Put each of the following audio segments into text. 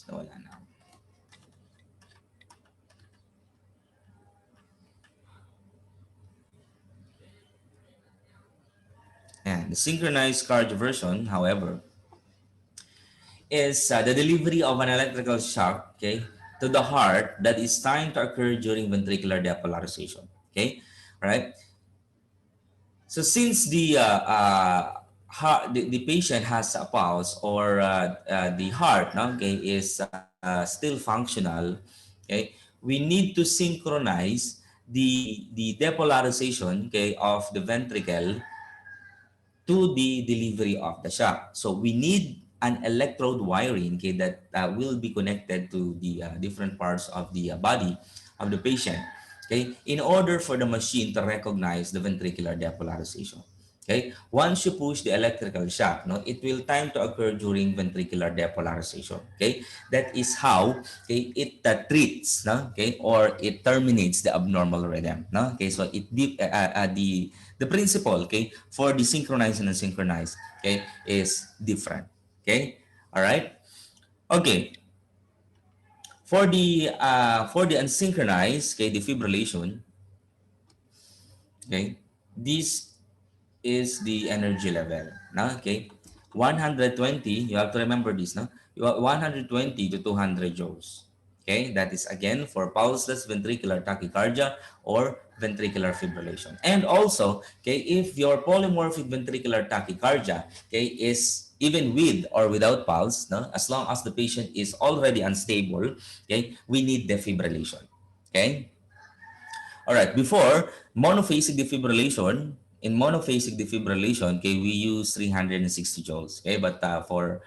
Nawala na. And the synchronized cardioversion, however, is the delivery of an electrical shock, okay, to the heart that is timed to occur during ventricular depolarization. Okay, right? So since the patient has a pulse or the heart, no, okay, is still functional, okay, we need to synchronize the depolarization, okay, of the ventricle to the delivery of the shock. So we need an electrode wiring, okay, that will be connected to the different parts of the body of the patient, okay, in order for the machine to recognize the ventricular depolarization. Okay, once you push the electrical shock, no, it will time to occur during ventricular depolarization. Okay, that is how, okay, it treats, no, okay, or it terminates the abnormal rhythm. No, okay, so the principle, okay, for the synchronized and unsynchronized, okay, is different. Okay, all right. Okay, for the unsynchronized, okay, defibrillation, okay, this is the energy level. No? Okay, 120. You have to remember this. No, you have 120 to 200 joules. Okay, that is again for pulseless ventricular tachycardia or ventricular fibrillation. And also, okay, if your polymorphic ventricular tachycardia, okay, is even with or without pulse, no, as long as the patient is already unstable, okay, we need defibrillation. Okay. All right. Before monophasic defibrillation, in monophasic defibrillation, okay, we use 360 joules. Okay, but for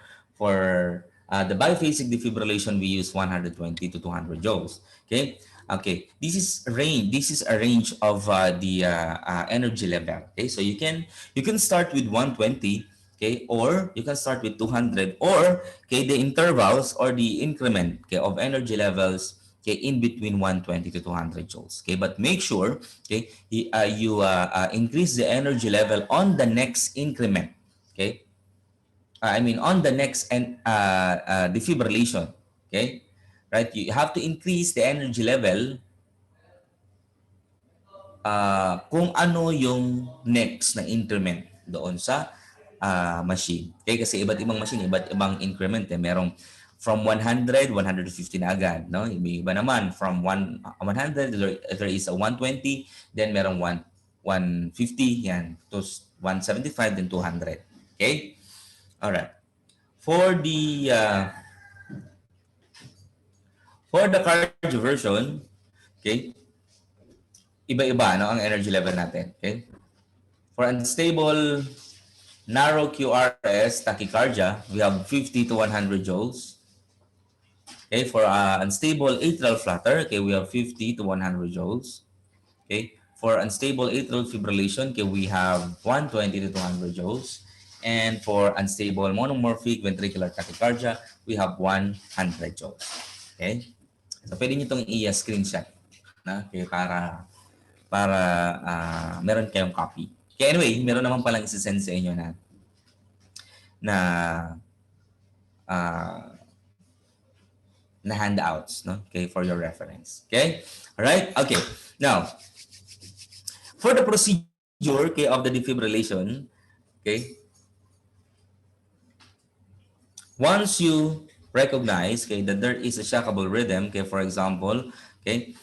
the biphasic defibrillation, we use 120 to 200 joules. Okay. Okay. This is range. This is a range of the energy level. Okay. So you can start with 120. Okay, or you can start with 200, or okay, the intervals or the increment, okay, of energy levels, okay, in between 120 to 200 joules. Okay, but make sure, okay, you increase the energy level on the next increment. Okay, I mean on the next defibrillation. Okay, right? You have to increase the energy level kung ano yung next na increment doon sa machine. Okay, kasi iba't ibang machine, iba't ibang increment. Merong from 100, 150 na agad. No? Iba naman, from 100, there is a 120, then merong 150, yan, to 175, then 200. Okay? Alright. For the cardio version, okay, iba-iba no, ang energy level natin. Okay? For unstable narrow QRS tachycardia, we have 50 to 100 joules. Okay, for unstable atrial flutter, okay, we have 50 to 100 joules. Okay, for unstable atrial fibrillation, okay, we have 120 to 200 joules. And for unstable monomorphic ventricular tachycardia, we have 100 joules. Okay, so pwede nyo itong i-screenshot na, okay, para meron kayong copy. Okay, anyway, meron naman palang isi-send sa inyo na handouts, no? Okay, for your reference. Okay? All right? Okay. Now, for the procedure, okay, of the defibrillation, okay, once you recognize, okay, that there is a shockable rhythm, okay, for example, okay,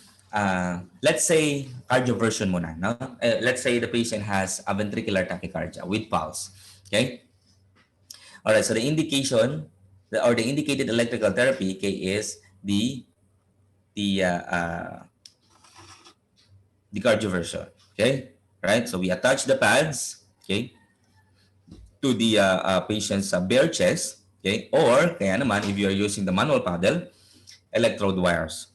let's say cardioversion muna, no? Let's say the patient has a ventricular tachycardia with pulse, okay? All right, so the indication or the indicated electrical therapy, okay, is the cardioversion, okay? Right, so we attach the pads, okay, to the patient's bare chest, okay? Or, kaya naman, if you are using the manual paddle, electrode wires.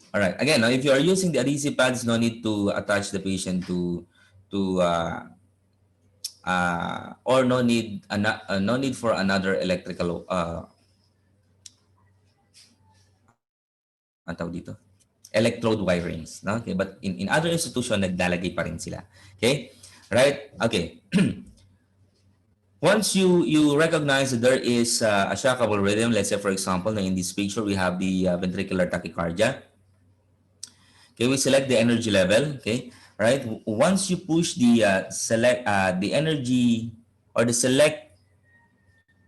All right, again, if you are using the adhesive pads, no need to attach the patient or no need for another electrical ang tawag dito, electrode wirings, no? Okay, but in other institution naglalagay pa rin sila. Okay? Right? Okay. Once you recognize that there is a shockable rhythm, let's say for example, in this picture we have the ventricular tachycardia. Okay, we select the energy level. Okay, right. Once you push the select the energy or the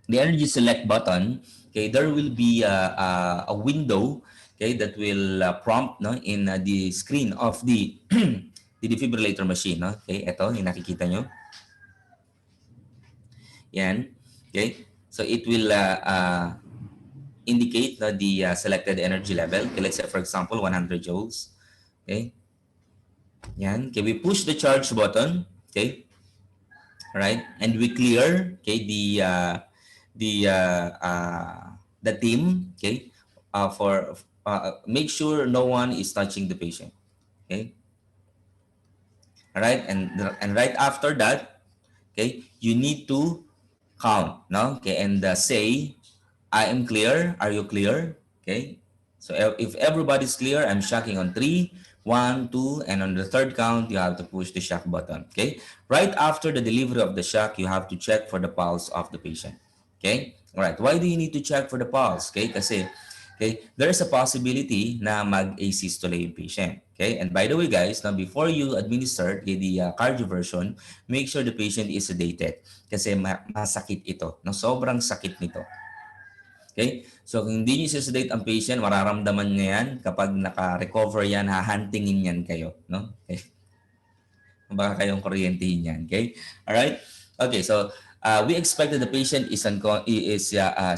energy select button, okay, there will be a window, okay, that will prompt no in the screen of the the defibrillator machine. No? Okay, ito yung nakikita nyo. Yan. Okay, so it will indicate the selected energy level. Okay, let's say for example 100 joules. Okay, yan. Okay, we push the charge button. Okay, right, and we clear, okay, the the team, okay, for make sure no one is touching the patient. Okay, all right, and right after that, okay, you need to count, no, okay, and say, I am clear, are you clear? Okay, so if everybody's clear, I'm shocking on 3, 1, 2, and on the third count you have to push the shock button. Okay, right after the delivery of the shock, you have to check for the pulse of the patient. Okay, all right, why do you need to check for the pulse? Okay, kasi okay, there is a possibility na mag-asystole yung patient. Okay, and by the way guys, now before you administer the cardioversion, make sure the patient is sedated kasi masakit ito, no? Sobrang sakit nito. Okay? So, kung hindi nyo sedate ang patient, mararamdaman niya yan. Kapag naka-recover yan, hahantingin yan kayo. No? Okay? Baka kayong kuryentehin yan. Okay? Alright? Okay, so we expect that the patient is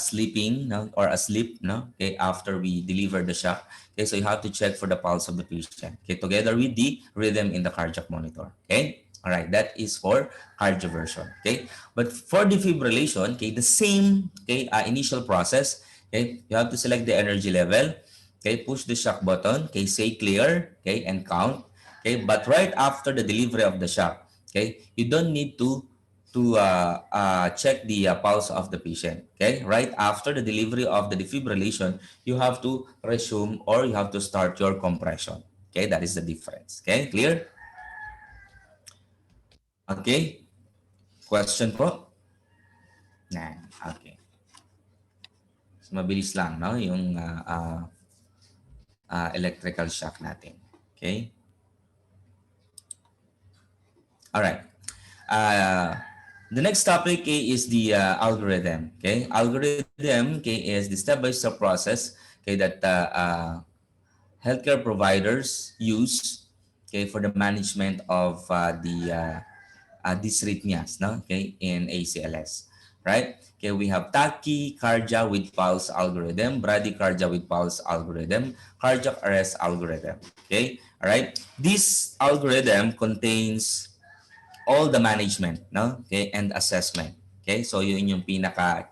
sleeping, no, or asleep, no, okay, after we deliver the shock. Okay, so you have to check for the pulse of the patient, okay, together with the rhythm in the cardiac monitor. Okay, all right, that is for cardioversion. Okay, but for defibrillation, okay, the same, okay, initial process. Okay, you have to select the energy level. Okay, push the shock button. Okay, say clear. Okay, and count. Okay, but right after the delivery of the shock, okay, you don't need to check the pulse of the patient. Okay, right after the delivery of the defibrillation, you have to resume or you have to start your compression. Okay, that is the difference. Okay, clear? Okay, question po? Nah, okay. So, mabilis lang, no? Yung electrical shock natin. Okay? All right. The next topic, okay, is the algorithm. Okay, algorithm, okay, is the step-by-step process, okay, that healthcare providers use, okay, for the management of dysrhythmias, no, okay, in ACLS, right? Okay, we have tachycardia with pulse algorithm, bradycardia with pulse algorithm, cardiac arrest algorithm. Okay, all right. This algorithm contains all the management, no? Okay, and assessment. Okay, so yun yung pinaka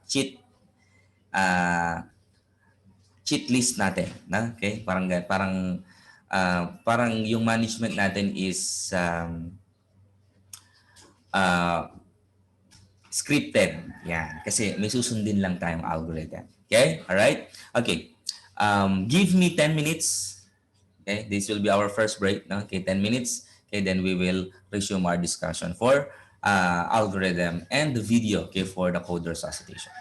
uh, cheat list natin, na? Okay? Parang yung management natin is uh, scripted. Yan, kasi may susundin lang tayong algorithm. Okay? All right? Okay. Give me 10 minutes. Okay? This will be our first break, no? Okay, 10 minutes. Okay, then we will resume our discussion for algorithm and the video, okay, for the code resuscitation.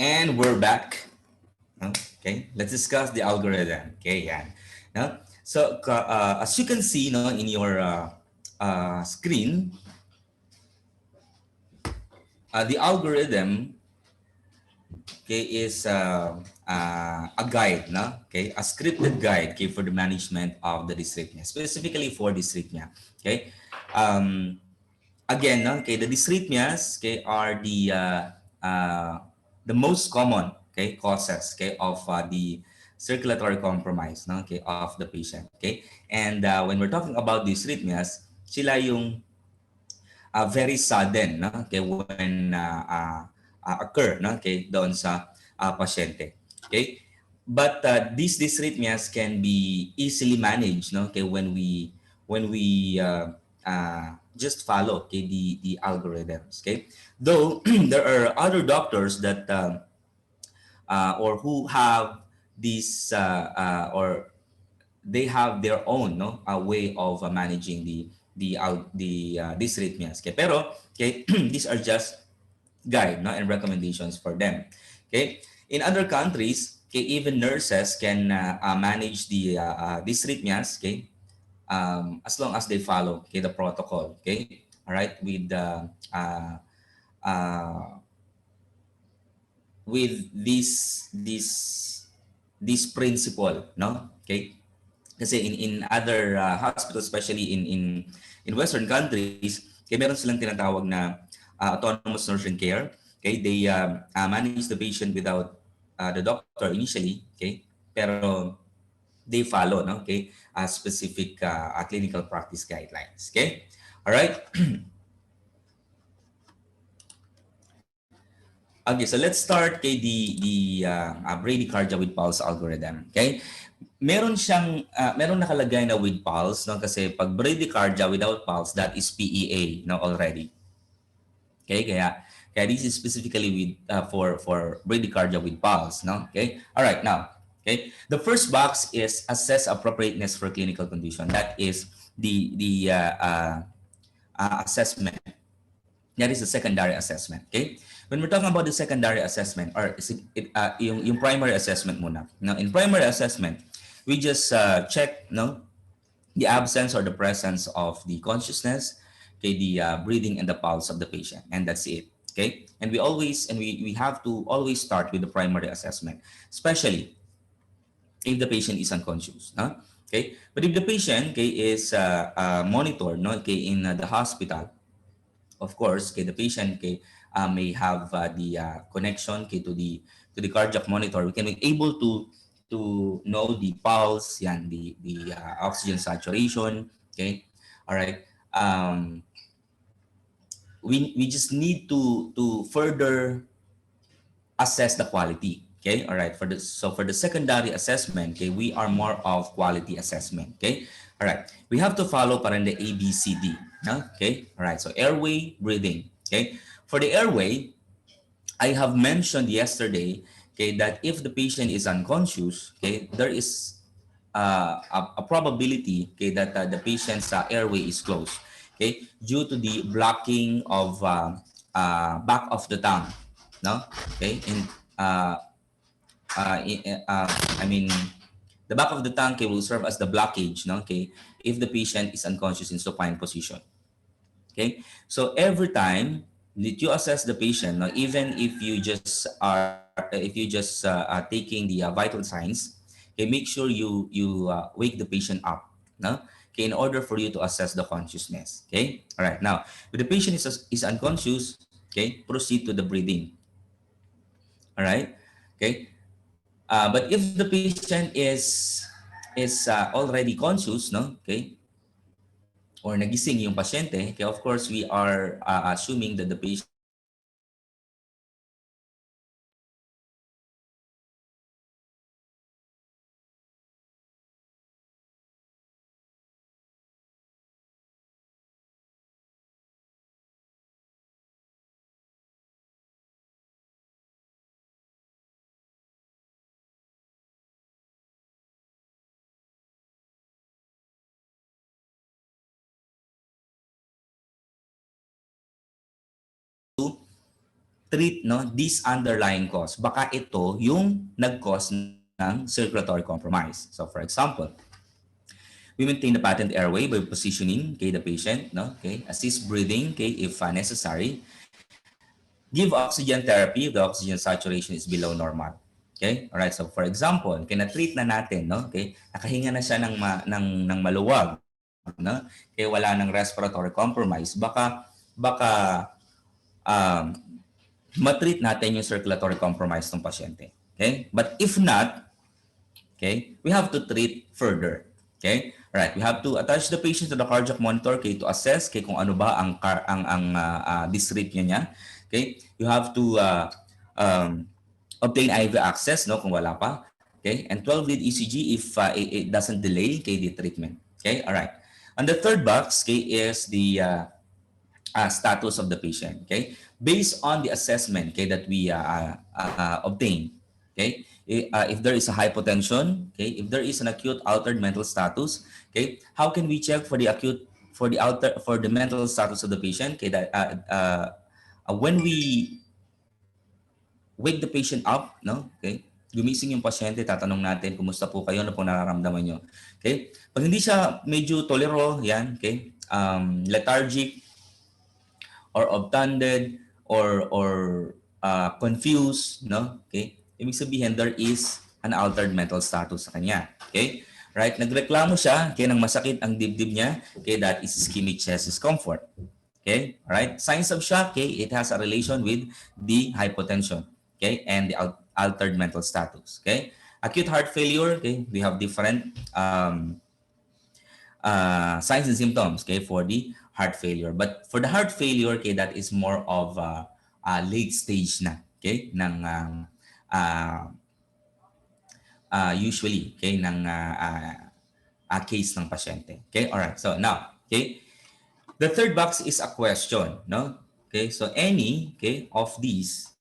And we're back. Okay, let's discuss the algorithm. Okay, yeah. No? So as you can see, no, in your screen, the algorithm, okay, is a guide, no? Okay, a scripted guide, okay, for the management of the dysrhythmia, specifically for dysrhythmia. Okay, um, again, no, okay, the dysrhythmias, okay, are the most common, okay, causes, okay, of the circulatory compromise, no, okay, of the patient. Okay, and when we're talking about dysrhythmias, sila yung very sudden, no, okay, when occur, no, okay, doon sa pasyente. Okay, but these dysrhythmias can be easily managed, no, okay, when we just follow, okay, the algorithms. Okay, though there are other doctors that or who have these or they have their own, no, way of managing the dysrhythmias. Okay, pero okay, these are just guide, no, and recommendations for them. Okay, in other countries, okay, even nurses can manage the dysrhythmias. Okay, as long as they follow, okay, the protocol. Okay, all right, uh, with this principle, no, okay. Kasi in other hospitals, especially in Western countries, kaya meron silang tinatawag na autonomous nursing care. Okay, they manage the patient without the doctor initially. Okay, pero they follow, no, okay, specific clinical practice guidelines. Okay, all right. Okay, so let's start kay the bradycardia with pulse algorithm. Okay? Meron nakalagay na with pulse, no, kasi pag bradycardia without pulse, that is PEA, no, already. Okay? Kaya this is specifically with for bradycardia with pulse, no? Okay? All right, now, okay? The first box is assess appropriateness for clinical condition. That is the assessment. That is the secondary assessment. Okay? When we're talking about the secondary assessment, or yung primary assessment muna. Now, in primary assessment, we just check, no, the absence or the presence of the consciousness, okay, the breathing and the pulse of the patient, and that's it. Okay? And we have to always start with the primary assessment, especially if the patient is unconscious. No? Okay? But if the patient, okay, is monitored, no, okay, in the hospital, of course, okay, the patient, okay, may have the connection, okay, to the cardiac monitor. We can be able to know the pulse, yan, the oxygen saturation. Okay, all right. We just need to further assess the quality. Okay, all right. For the secondary assessment, okay, we are more of quality assessment. Okay, all right. We have to follow pa rin the ABCD. Okay, all right. So airway, breathing. Okay, for the airway, I have mentioned yesterday, okay, that if the patient is unconscious, okay, there is a probability, okay, that the patient's airway is closed, okay, due to the blocking of back of the tongue, no, okay, uh, I mean, the back of the tongue, okay, will serve as the blockage, no, okay, if the patient is unconscious in supine position. Okay, so every time that you assess the patient, now even if you just are taking the vital signs, okay, make sure you wake the patient up, no, okay, in order for you to assess the consciousness. Okay, all right. Now, if the patient is unconscious, okay, proceed to the breathing. All right, okay. But if the patient is already conscious, no, okay, or nagising yung pasyente, okay, of course, we are assuming that the patient treat this underlying cause. Baka ito yung nag-cause ng circulatory compromise. So for example, we maintain the patent airway by positioning the patient, assist breathing if necessary, give oxygen therapy if the oxygen saturation is below normal. Okay? All right. So for example, kina-treat na natin, nakahinga na siya ng maluwag, kaya wala ng respiratory compromise. Baka matreat natin yung circulatory compromise ng pasyente. Okay? But if not, we have to treat further. Okay? Right, we have to attach the patient to the cardiac monitor to assess kung ano ba ang dysrhythmia niya. Okay? You have to obtain IV access kung wala pa. Okay? And 12-lead ECG if it doesn't delay the treatment. Okay? All right. And the third box is the status of the patient. Okay? Based on the assessment that we obtain. Okay? If there is a hypotension, if there is an acute altered mental status, how can we check for the mental status of the patient? That when we wake the patient up, gumising yung pasyente, tatanong natin, kumusta po kayo, ano po nararamdaman nyo? Okay? Pag hindi siya medyo tolero, lethargic, or obtunded, or confused, ibig sabihin there is an altered mental status sa kanya. Okay? Right? Nagreklamo siya, ng masakit ang dibdib niya, that is ischemic chest discomfort. Okay? Right? Signs of shock, it has a relation with the hypotension, and the altered mental status. Okay? Acute heart failure, we have different signs and symptoms, for the heart failure. But for the heart failure, that is more of a late stage na, ng usually, ng case ng pasyente. Okay? All right. So now, the third box is a question, no? Okay? So any, of these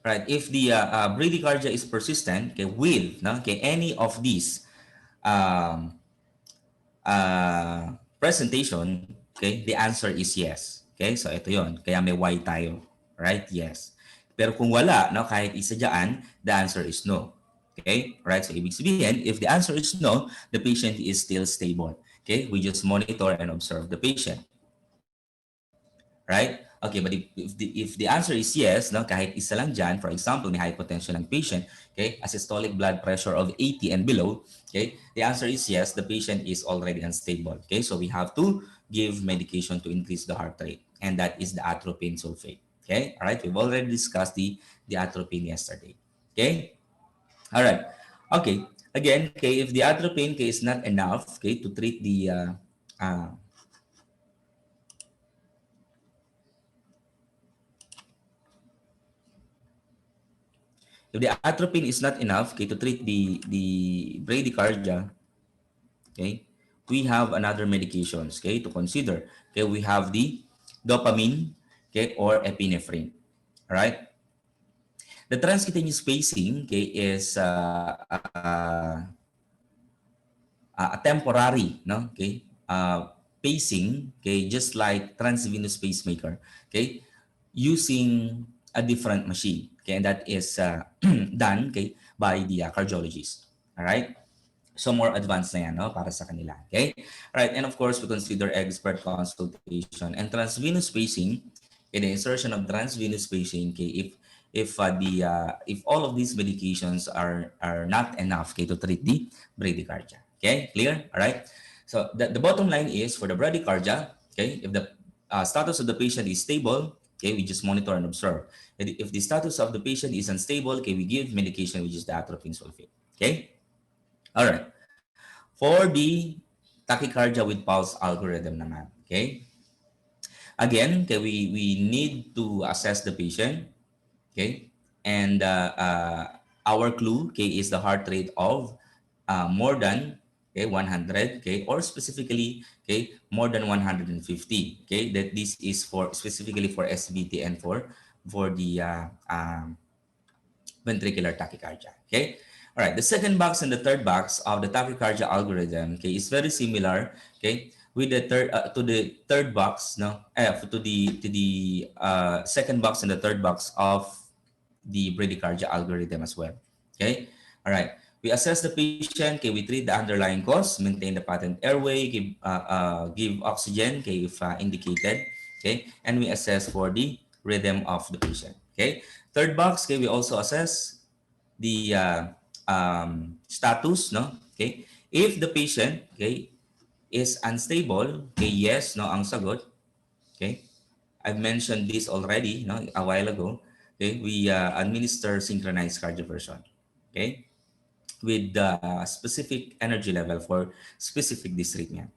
right, if the bradycardia is persistent, with any of these presentation, the answer is yes. Okay, so ito yon. Kaya may Y tayo. Right? Yes. Pero kung wala, kahit isa dyan, the answer is no. Okay? Right? So ibig sabihin, if the answer is no, the patient is still stable. Okay? We just monitor and observe the patient. Right? Okay, but if the answer is yes, kahit isa lang dyan, for example, may hypotension ng patient, a systolic blood pressure of 80 and below, the answer is yes, the patient is already unstable. Okay, so we have to give medication to increase the heart rate, and that is the atropine sulfate. Okay, all right, we've already discussed the atropine yesterday. Okay, all right, okay, again, if the atropine is not enough, to treat the if the atropine is not enough to treat the bradycardia, we have another medications to consider. We have the dopamine or epinephrine. All right. The transcutaneous pacing is a temporary pacing, just like transvenous pacemaker, using a different machine, and that is done by the cardiologist. All right, so more advanced na yan, para sa kanila. Okay, all right, and of course we consider expert consultation and transvenous pacing. The insertion of transvenous pacing, if all of these medications are not enough to treat the bradycardia. Okay, clear? All right. So the bottom line is for the bradycardia, if the status of the patient is stable, we just monitor and observe. And if the status of the patient is unstable, we give medication, which is the atropine sulfate. Okay. All right. For the tachycardia with pulse algorithm naman, again, we need to assess the patient, and our clue, is the heart rate of more than 100, or specifically, more than 150, that this is for specifically for SVT and for the ventricular tachycardia. Okay, All right, the second box and the third box of the tachycardia algorithm, okay, is very similar, okay, with the third to the third box, no, to the second box and the third box of the bradycardia algorithm as well. Okay, all right. We assess the patient, okay, we treat the underlying cause, maintain the patent airway, give oxygen, okay, if indicated, okay, and we assess for the rhythm of the patient. Okay, third box, okay, we also assess the status, no? Okay? If the patient, okay, is unstable, okay, yes, no ang sagot. Okay? I've mentioned this already, no, a while ago. Okay? We administer synchronized cardioversion. Okay? With the specific energy level for specific dysrhythmia.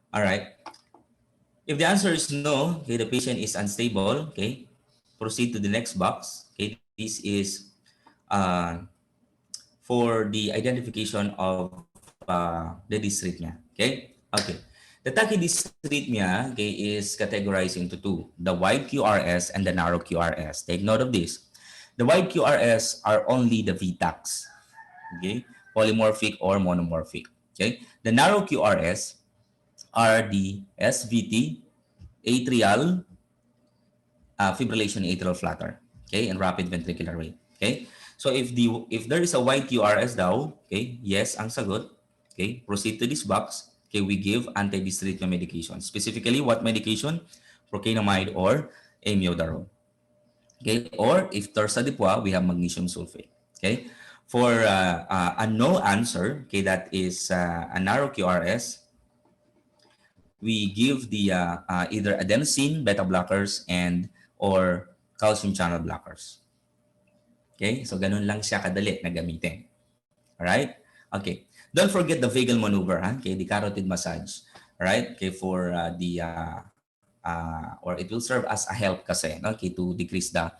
All right. If the answer is no, okay, the patient is unstable, okay, proceed to the next box. Okay, this is uh, for the identification of the dysrhythmia. Okay? Okay. The tachydysrhythmia, okay, is categorized into two, the wide QRS and the narrow QRS. Take note of this. The wide QRS are only the VTACs, okay, polymorphic or monomorphic. Okay? The narrow QRS are the SVT, atrial fibrillation atrial flutter, okay, and rapid ventricular rate. Okay? So if there is a wide QRS daw, okay, yes ang sagot. Okay, proceed to this box. Okay, we give anti-dysrhythmia medication. Specifically, what medication? Procainamide or amiodarone. Okay, or if torsadipua, we have magnesium sulfate. Okay, for a no answer, okay, that is a narrow QRS, we give the either adenosine beta blockers and or calcium channel blockers. Okay? So ganun lang siya kadali na gamitin. Alright? Okay. Don't forget the vagal maneuver, ha? Okay, the carotid massage. Alright? Okay, for or it will serve as a help kasi, no? Okay, to decrease the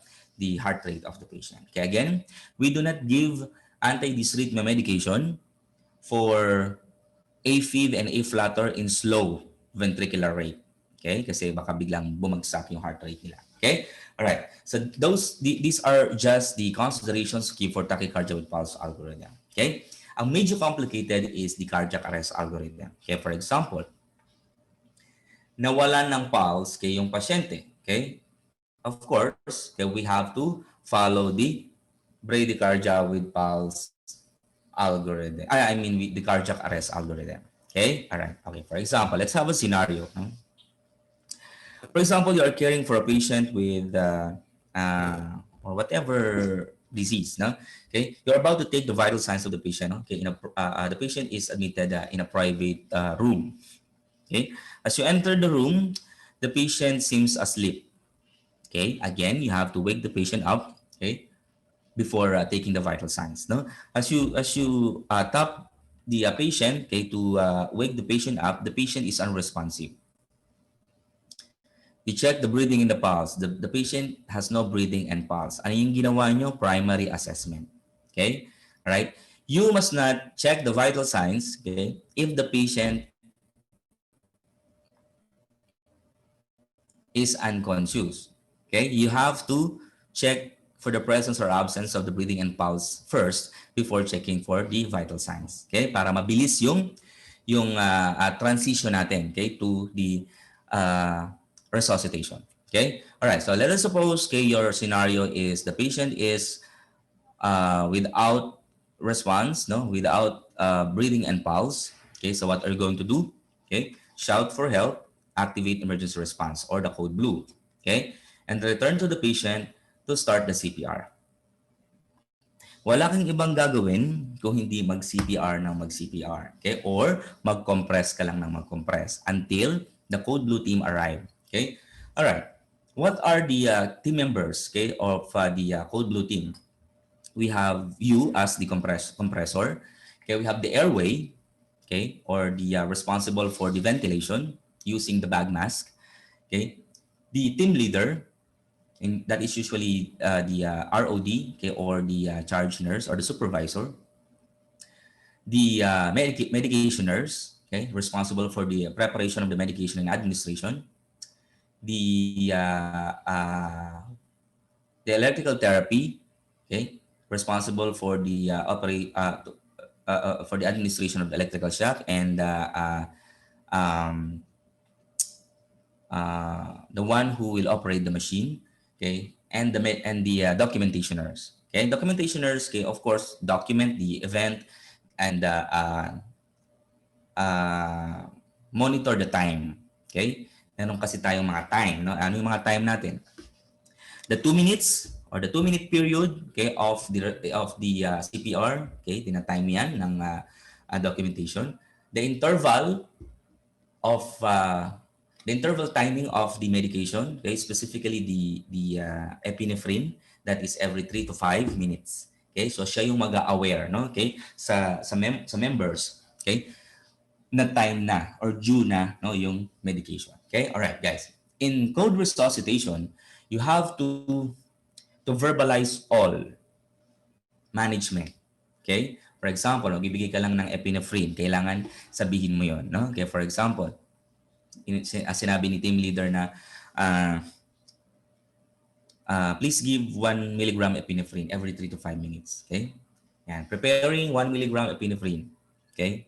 heart rate of the patient. Okay, again, we do not give anti-dysrhythmia medication for AFib and A-flutter in slow ventricular rate. Okay? Kasi baka biglang bumagsak yung heart rate nila. Okay? All right. So these are just the considerations key for tachycardia with pulse algorithm. Okay? Ang medyo complicated is the cardiac arrest algorithm. Okay? For example, nawalan ng pulse kay yung pasyente. Okay? Of course, okay, we have to follow the bradycardia with pulse algorithm. I mean the cardiac arrest algorithm. Okay? All right. Okay. For example, let's have a scenario. No? For example, you are caring for a patient with or whatever disease. No? Okay. You're about to take the vital signs of the patient. No? Okay. The patient is admitted in a private room. Okay. As you enter the room, the patient seems asleep. Okay. Again, you have to wake the patient up. Okay. Before taking the vital signs. No, as you tap the patient, okay, to wake the patient up, the patient is unresponsive. You check the breathing and the pulse. The patient has no breathing and pulse. Ano yung ginawa nyo? Primary assessment. Okay? Alright? You must not check the vital signs, okay, if the patient is unconscious. Okay? You have to check for the presence or absence of the breathing and pulse first before checking for the vital signs. Okay? Para mabilis yung transition natin, okay, to the resuscitation. Okay? All right. So let us suppose, okay, your scenario is the patient is without response, no, without breathing and pulse. Okay? So what are you going to do? Okay? Shout for help, activate emergency response or the code blue. Okay? And return to the patient to start the CPR. Wala kang ibang gagawin kung hindi mag-CPR ng mag-CPR. Okay? Or mag-compress ka lang ng mag-compress until the code blue team arrive. Okay? All right. What are the team members, okay, of the code blue team? We have you as the compressor. Okay? We have the airway, okay, or the responsible for the ventilation using the bag mask. Okay? The team leader, and that is usually the ROD, okay, or the charge nurse or the supervisor. The medication nurse, okay, responsible for the preparation of the medication and administration. The electrical therapy, okay, responsible for the for the administration of the electrical shock, and um, the one who will operate the machine, okay, and the documentationers. Okay, documentationers, okay, of course, document the event and uh, monitor the time. Okay, meron kasi tayong mga time, no? Ano yung mga time natin? The 2 minutes or the 2 minute period, okay, of the CPR, okay, tinatime yan ng documentation. The interval of the interval timing of the medication, okay, specifically the epinephrine, that is every 3 to 5 minutes. Okay, so siya yung mag-aware, no? Okay, sa members, okay, na time na or due na, no, yung medication. Okay, all right, guys. In code resuscitation, you have to verbalize all management. Okay? For example, magbibigay ka lang ng epinephrine, kailangan sabihin mo yon, no? Okay, for example, sinabi ni team leader na please give 1 milligram epinephrine every 3 to 5 minutes. Okay? Yan. Preparing 1 milligram epinephrine. Okay?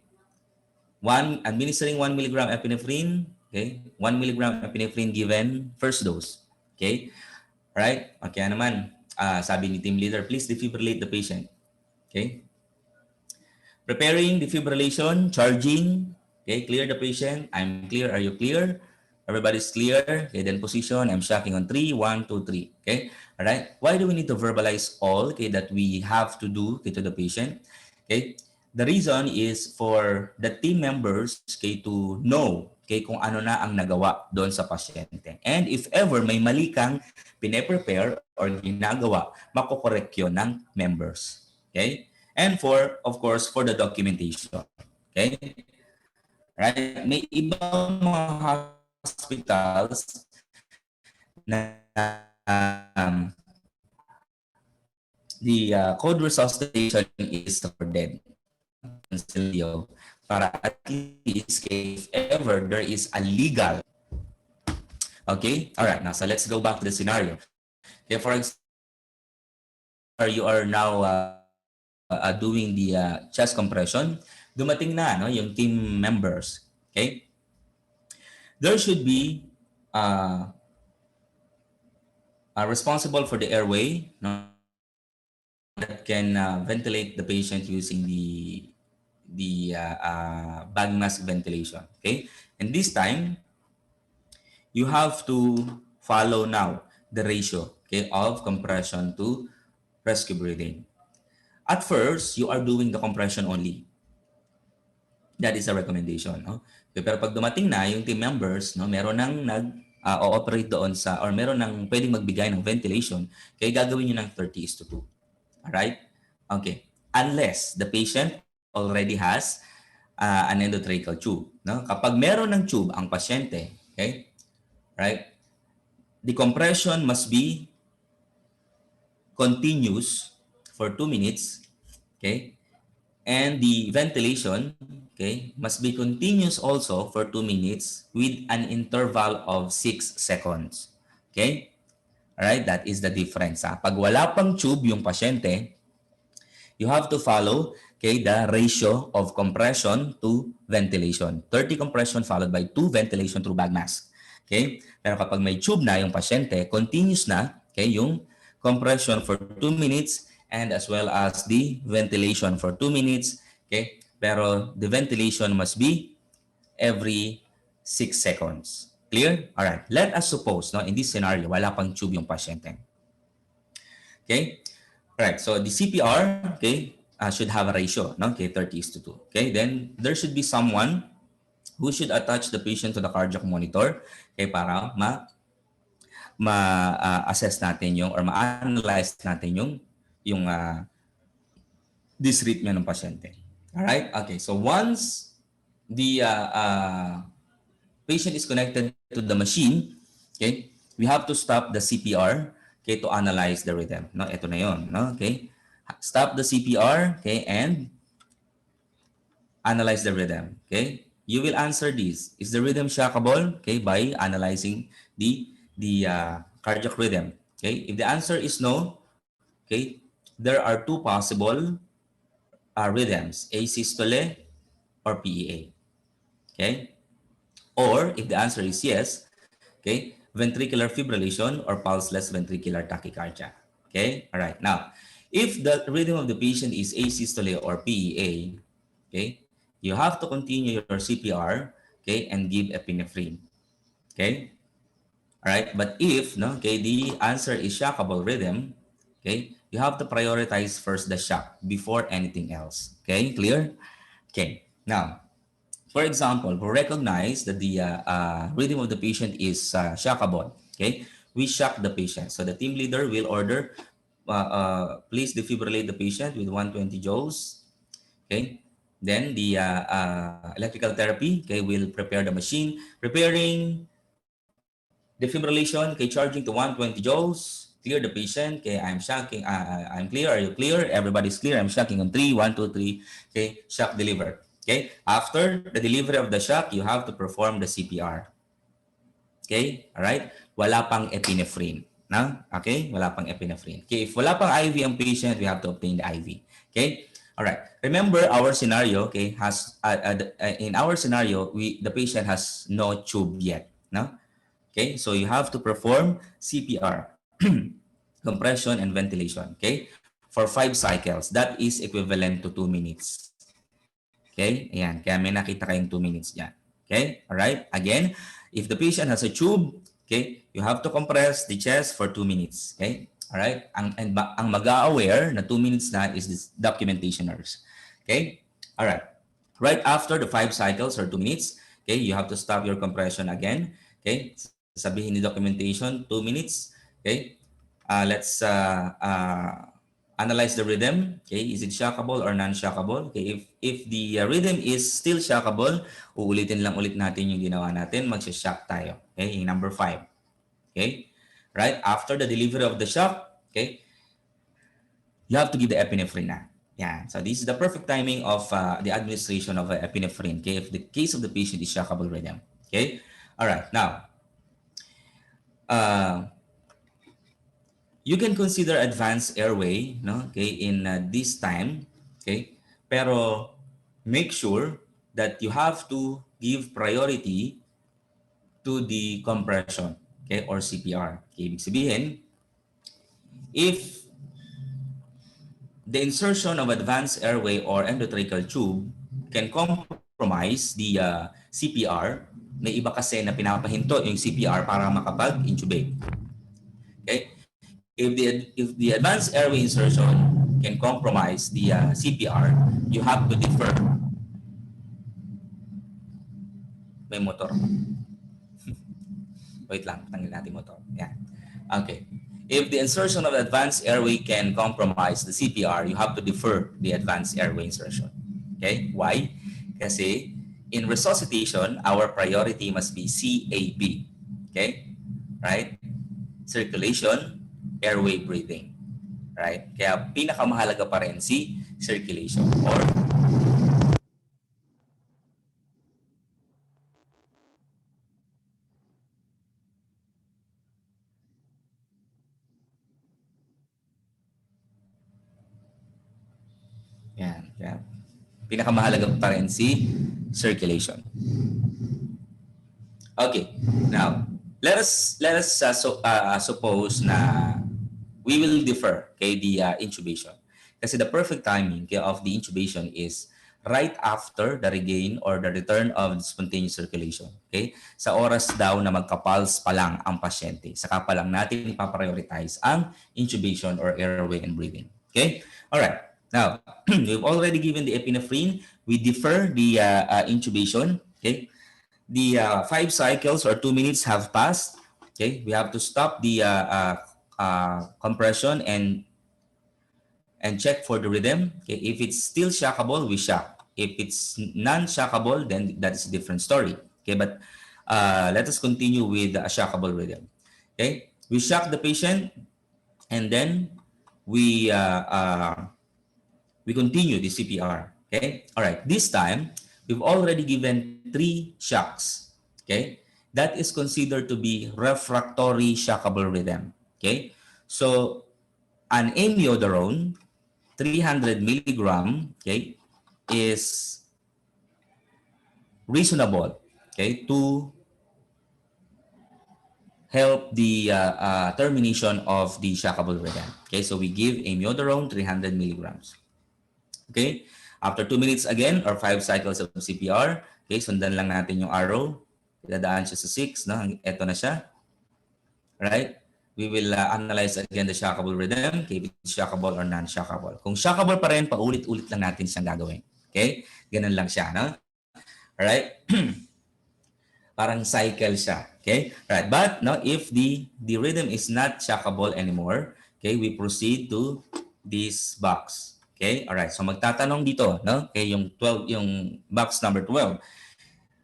Administering 1 milligram epinephrine. Okay? 1 milligram epinephrine given first dose. Okay? Right? Okay naman. Sabi ni team leader, please defibrillate the patient. Okay? Preparing defibrillation, charging. Okay, clear the patient. I'm clear. Are you clear? Everybody's clear. Okay, then position. I'm shocking on 3. 1, 2, 3. Okay, all right. Why do we need to verbalize all, okay, that we have to do, okay, to the patient? Okay, the reason is for the team members, okay, to know, okay, kung ano na ang nagawa doon sa pasyente. And if ever may mali kang pine-prepare or ginagawa, makokorek yun ng members. Okay? And for, of course, for the documentation. Okay? Right? May ibang mga hospitals na the code resuscitation is for them. Para at least if ever there is a legal. Okay? All right. Now, so let's go back to the scenario. Okay, for example, you are now doing the chest compression, dumating na, no, yung team members. Okay? There should be responsible for the airway, no, that can ventilate the patient using the bag mask ventilation. Okay? And this time, you have to follow now the ratio, okay, of compression to rescue breathing. At first, you are doing the compression only. That is a recommendation. No? Okay, pero pag dumating na yung team members, no, meron nang nag-ooperate doon sa, or meron nang pwedeng magbigay ng ventilation, kaya gagawin nyo ng 30:2. Alright? Okay. Unless the patient already has an endotracheal tube. No? Kapag meron ng tube ang pasyente, okay, right, the compression must be continuous for 2 minutes, okay? And the ventilation, okay, must be continuous also for 2 minutes with an interval of 6 seconds. Okay? Alright, that is the difference. Pag wala pang tube yung pasyente, you have to follow, okay, the ratio of compression to ventilation. 30 compression followed by 2 ventilation through bag mask. Okay? Pero kapag may tube na yung pasyente, continuous na, okay, yung compression for 2 minutes and as well as the ventilation for 2 minutes. Okay? Pero the ventilation must be every 6 seconds. Clear? Alright. Let us suppose, no, in this scenario, wala pang tube yung pasyente. Okay? Right. So the CPR, okay, should have a ratio, no? Okay, 30:2. Okay? Then there should be someone who should attach the patient to the cardiac monitor, okay, para ma-assess natin yung or ma-analyze natin yung dysrhythmia ng pasyente. Alright? Okay. So once the patient is connected to the machine, okay, we have to stop the CPR, okay, to analyze the rhythm. No, ito na yon, no? Okay? Stop the CPR, okay, and analyze the rhythm. Okay? You will answer this. Is the rhythm shockable? Okay, by analyzing the cardiac rhythm. Okay? If the answer is no, okay, there are two possible rhythms, asystole or PEA. Okay? Or if the answer is yes, okay, ventricular fibrillation or pulseless ventricular tachycardia. Okay? All right. Now, if the rhythm of the patient is asystole or PEA, okay, you have to continue your CPR, okay, and give epinephrine. Okay? All right? But if, no, okay, the answer is shockable rhythm, okay, you have to prioritize first the shock before anything else. Okay? Clear? Okay. Now, for example, we recognize that the rhythm of the patient is shockable. Okay, we shock the patient. So the team leader will order, please defibrillate the patient with 120 joules. Okay, then the electrical therapy. Okay, will prepare the machine, preparing defibrillation. Okay, charging to 120 joules. Clear the patient. Okay, I'm shocking. I'm clear. Are you clear? Everybody's clear. I'm shocking on 3, 1, 2, 3. Okay, shock delivered. Okay, after the delivery of the shock, you have to perform the CPR. Okay, all right? Wala pang epinephrine. No? Okay, wala pang epinephrine. Okay, if wala pang IV ang patient, we have to obtain the IV. Okay, all right. Remember our scenario. Okay, has in our scenario, the patient has no tube yet. No? Okay, so you have to perform CPR, compression and ventilation. Okay, for 5 cycles. That is equivalent to 2 minutes. Okay? Ayan. Kaya may nakita kayong 2 minutes dyan. Okay? Alright? Again, if the patient has a tube, okay, you have to compress the chest for 2 minutes. Okay? Alright? Ang mag-a-aware na 2 minutes na is this documentation nurse. Okay? Alright. Right after the 5 cycles or 2 minutes, okay, you have to stop your compression again. Okay? Sabihin ni documentation, 2 minutes. Okay? Let's analyze the rhythm. Okay, is it shockable or non-shockable? Okay, if the rhythm is still shockable, uulitin lang ulit natin yung ginawa natin, magsha-shock tayo. Okay, yung number 5. Okay, right after the delivery of the shock, okay, you have to give the epinephrine na. Yeah, so this is the perfect timing of the administration of epinephrine. Okay, if the case of the patient is shockable rhythm. Okay, all right, now. You can consider advanced airway, no? Okay, in this time, okay? Pero make sure that you have to give priority to the compression, okay, or CPR. Okay, ibig sabihin, if the insertion of advanced airway or endotracheal tube can compromise the CPR, may iba kasi na pinapahinto yung CPR para makapag-intubate. Okay? If the advanced airway insertion can compromise the CPR, you have to defer. May motor. Wait lang, tanggalin natin motor. Yeah. Okay. If the insertion of the advanced airway can compromise the CPR, you have to defer the advanced airway insertion. Okay? Why? Kasi in resuscitation, our priority must be CAB. Okay? Right? Circulation, airway breathing. Right? Kaya pinakamahalaga pa rin si circulation or yan. Kaya pinakamahalaga pa rin si circulation. Okay. Now, let us suppose na we will defer kay the intubation. Kasi the perfect timing of the intubation is right after the regain or the return of spontaneous circulation. Okay? Sa oras daw na magka-pulse pa lang ang pasyente. Saka pa lang natin ipaprioritize ang intubation or airway and breathing. Okay? Alright. Now, we've already given the epinephrine. We defer the intubation. Okay? The 5 cycles or 2 minutes have passed. Okay? We have to stop the compression and check for the rhythm. Okay, if it's still shockable, we shock. If it's non-shockable, then that's a different story. Okay, but let us continue with a shockable rhythm. Okay, we shock the patient, and then we continue the CPR. Okay, all right. This time we've already given 3 shocks. Okay, that is considered to be refractory shockable rhythm. Okay, so an amiodarone, 300 milligram, okay, is reasonable, okay, to help the termination of the shockable rhythm. Okay, so we give amiodarone 300 milligrams. Okay, after 2 minutes again or 5 cycles of CPR, okay, sundan lang natin yung arrow. Dadaan siya sa 6, no? Ito na siya. Right? We will analyze again the shockable rhythm, if it's shockable or non-shockable. Kung shockable pa rin, paulit-ulit lang natin siyang gagawin. Okay? Ganun lang siya, no? Alright? Parang cycle siya. Okay? Right. But no, if the rhythm is not shockable anymore, okay, we proceed to this box. Okay? All right. So magtatanong dito, no? Okay, yung 12, yung box number 12.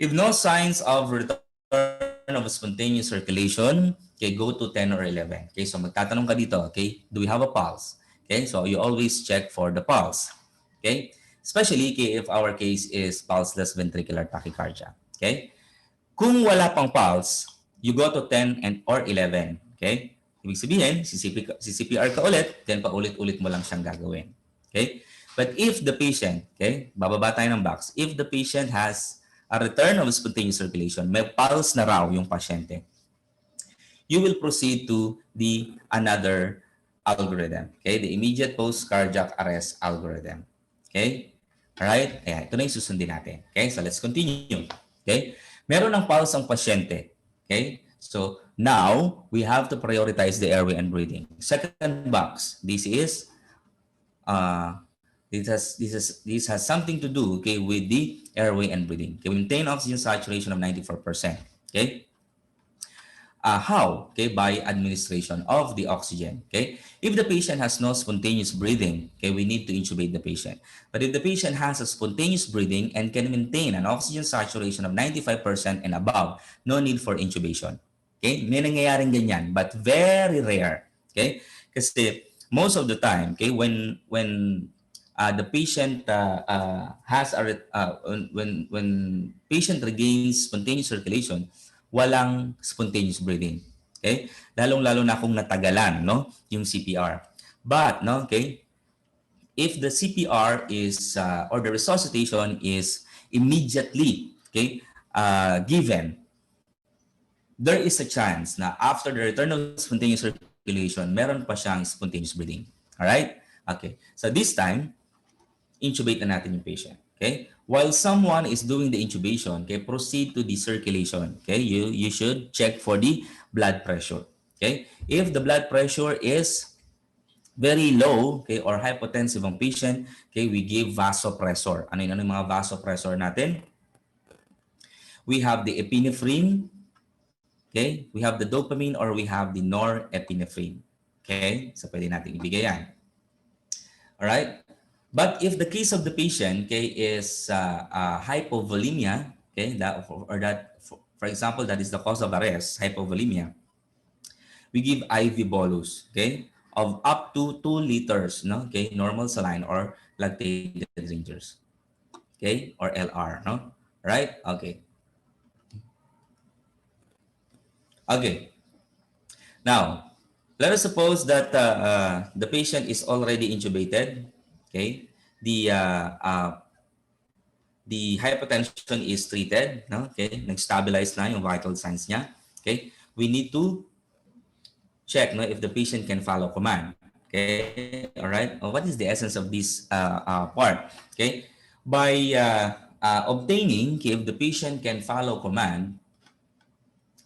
If no signs of return of spontaneous circulation, okay, go to 10 or 11. Okay? So magtatanong ka dito, okay? Do we have a pulse? Okay? So you always check for the pulse. Okay? Especially if our case is pulseless ventricular tachycardia. Okay? Kung wala pang pulse, you go to 10 and or 11. Okay? Ibig sabihin, CCPR ka ulit, then paulit-ulit mo lang siyang gagawin. Okay? But if the patient, okay, bababa tayo ng box, if the patient has a return of spontaneous circulation, may pulse na raw yung pasyente, you will proceed to the another algorithm. Okay? The immediate post-cardiac arrest algorithm. Okay? Alright? Ayan, ito na yung susundin natin. Okay? So let's continue. Okay? Meron ng pulse ang pasyente. Okay? So now, we have to prioritize the airway and breathing. Second box, this has something to do, okay, with the airway and breathing. Okay, we maintain oxygen saturation of 94%. Okay? How? Okay, by administration of the oxygen. Okay, if the patient has no spontaneous breathing, okay, we need to intubate the patient. But if the patient has a spontaneous breathing and can maintain an oxygen saturation of 95% and above, no need for intubation. Okay, may nangyayaring ganyan, but very rare. Okay, kasi most of the time, okay, when the patient has a when patient regains spontaneous circulation, walang spontaneous breathing. Okay? Lalong-lalo na kung natagalan, no, yung CPR. But, no, okay, if the CPR is or the resuscitation is immediately, okay, given, there is a chance na after the return of spontaneous circulation, meron pa siyang spontaneous breathing. All right? Okay. So this time, intubate na natin yung patient. Okay? While someone is doing the intubation, okay, proceed to the circulation. Okay? You should check for the blood pressure. Okay? If the blood pressure is very low, okay, or hypotensive ang patient, okay, we give vasopressor. Ano yung mga vasopressor natin? We have the epinephrine, okay? We have the dopamine or we have the norepinephrine. Okay? So pwede natin ibigay yan. Alright? But if the case of the patient, okay, is hypovolemia, okay, for example, that is the cause of arrest, hypovolemia, we give IV bolus, okay, of up to 2 liters, no, okay, normal saline or lactated drinkers, okay, or LR, no, right? Okay. Okay. Now, let us suppose that the patient is already intubated. Okay, the hypertension is treated, no? Okay, nag-stabilize na yung vital signs niya. Okay, we need to check, no, if the patient can follow command. Okay, all right. What is the essence of this part? Okay, by obtaining, okay, if the patient can follow command,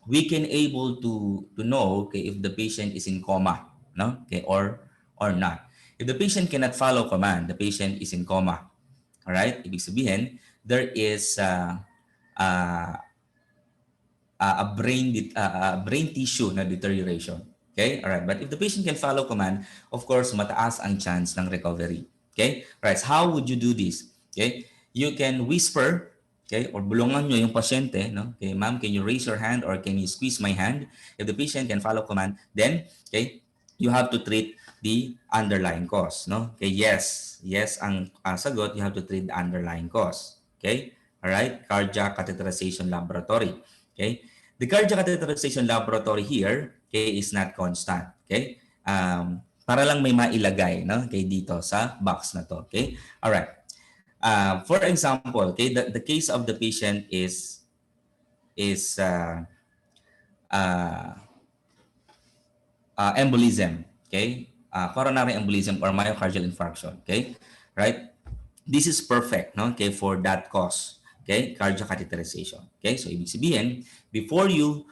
we can able to know, okay, if the patient is in coma, no, okay, or not. If the patient cannot follow command, the patient is in coma. All right? Ibig sabihin, there is a brain tissue na deterioration. Okay? All right. But if the patient can follow command, of course, mataas ang chance ng recovery. Okay? All right. So how would you do this? Okay? You can whisper, okay, or bulungan nyo yung pasyente, no? Okay, ma'am, can you raise your hand or can you squeeze my hand? If the patient can follow command, then, okay, you have to treat the underlying cause, no? Okay, yes ang sagot, you have to treat the underlying cause. Okay? All right? Cardiac catheterization laboratory. Okay? The cardiac catheterization laboratory here, okay, is not constant. Okay? Para lang may mailagay, no? Okay, dito sa box na to. Okay? All right. For example, okay, the case of the patient is uh, embolism, okay? Coronary embolism or myocardial infarction, okay? Right? This is perfect, no? Okay, for that cause, okay? Cardiac catheterization. Okay? So ibig sabihin, before you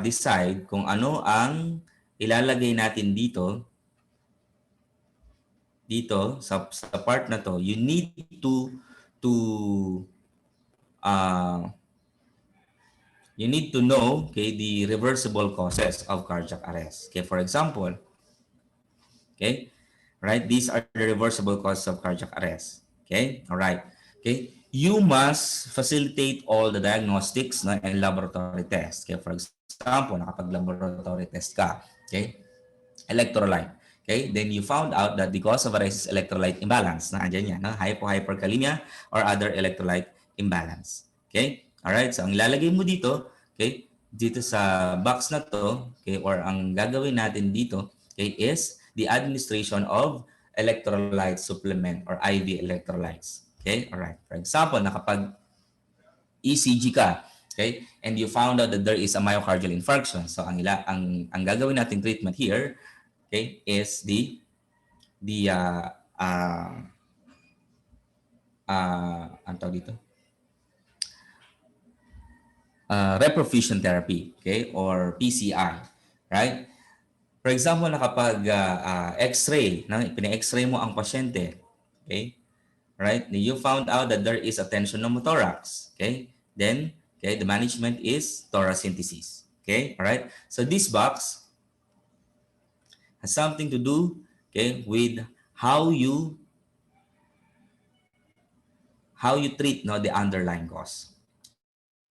decide kung ano ang ilalagay natin dito sa part na to, you need to uh, you need to know, okay, the reversible causes of cardiac arrest. Okay, for example, okay, right, these are the reversible causes of cardiac arrest. Okay, all right. Okay, you must facilitate all the diagnostics, no, and laboratory tests. Okay, for example, nakapag-laboratory test ka. Okay, electrolyte. Okay, then you found out that the cause of arrest is electrolyte imbalance. Na andyan yan, no? Hyperkalemia or other electrolyte imbalance. Okay? Alright, so ang ilalagay mo dito, okay, dito sa box na to, okay, or ang gagawin natin dito, okay, is the administration of electrolyte supplement or IV electrolytes. Okay? Alright. For example, nakapag ECG ka, okay, and you found out that there is a myocardial infarction. So ang gagawin nating treatment here, okay, is the ano tawag dito? Reperfusion therapy, okay, or PCI, right? For example, nakapag X-ray, pina-X-ray mo ang pasyente, okay? Right? You found out that there is a tension pneumothorax, okay? Then, okay, the management is thoracentesis, okay? All right? So this box has something to do, okay, with how you treat, no, the underlying cause.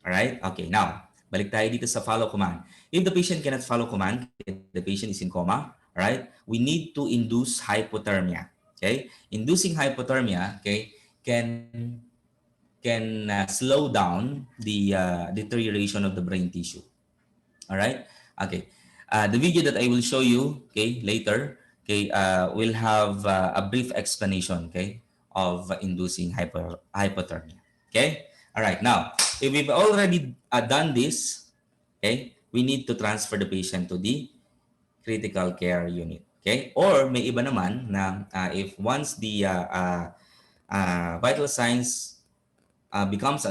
All right? Okay, now, balik tayo dito sa follow command. If the patient cannot follow command, the patient is in coma, all right? We need to induce hypothermia. Okay? Inducing hypothermia, okay, can slow down the deterioration of the brain tissue. All right? Okay. The video that I will show you, okay, later, okay, will have a brief explanation, okay, of inducing hypothermia. Okay? All right. Now, if we've already done this, okay, we need to transfer the patient to the critical care unit. Okay? Or may iba naman na if once the vital signs becomes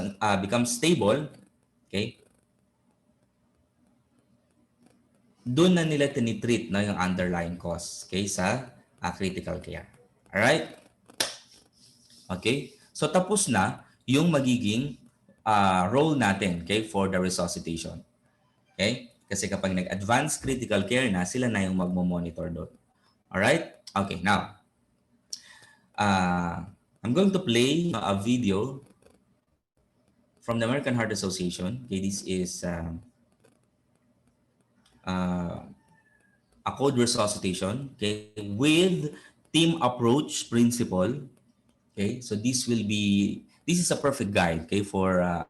stable, okay, doon na nila tinitreat, no, yung underlying cause, okay, sa critical care. Alright? Okay? So tapos na yung magiging role natin, okay, for the resuscitation. Okay? Kasi kapag nag-advance critical care na, sila na yung magmo-monitor doon. Alright? Okay, now, I'm going to play a video from the American Heart Association. Okay, this is a code resuscitation, okay, with team approach principle. Okay, so this is a perfect guide, okay, for